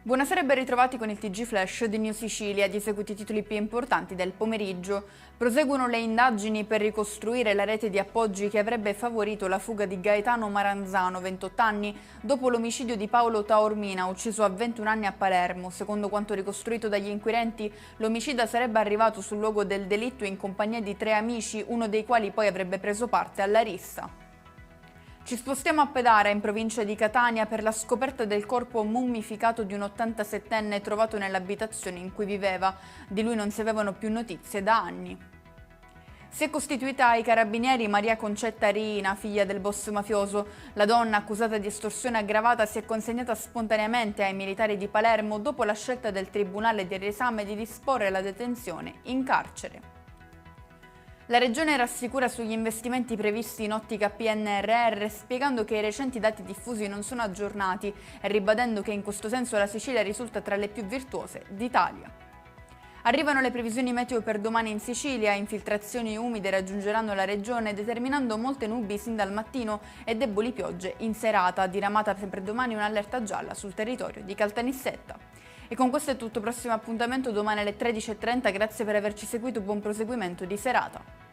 Buonasera e ben ritrovati con il TG Flash di New Sicilia. Di seguito i titoli più importanti del pomeriggio. Proseguono le indagini per ricostruire la rete di appoggi che avrebbe favorito la fuga di Gaetano Maranzano, 28 anni, dopo l'omicidio di Paolo Taormina, ucciso a 21 anni a Palermo. Secondo quanto ricostruito dagli inquirenti, l'omicida sarebbe arrivato sul luogo del delitto in compagnia di 3 amici, uno dei quali poi avrebbe preso parte alla rissa. Ci spostiamo a Pedara, in provincia di Catania, per la scoperta del corpo mummificato di un 87enne trovato nell'abitazione in cui viveva. Di lui non si avevano più notizie da anni. Si è costituita ai carabinieri Maria Concetta Riina, figlia del boss mafioso. La donna, accusata di estorsione aggravata, si è consegnata spontaneamente ai militari di Palermo dopo la scelta del Tribunale del Riesame di disporre la detenzione in carcere. La Regione rassicura sugli investimenti previsti in ottica PNRR, spiegando che i recenti dati diffusi non sono aggiornati e ribadendo che in questo senso la Sicilia risulta tra le più virtuose d'Italia. Arrivano le previsioni meteo per domani in Sicilia, infiltrazioni umide raggiungeranno la regione determinando molte nubi sin dal mattino e deboli piogge in serata, diramata per domani un'allerta gialla sul territorio di Caltanissetta. E con questo è tutto, prossimo appuntamento domani alle 13:30, grazie per averci seguito, buon proseguimento di serata.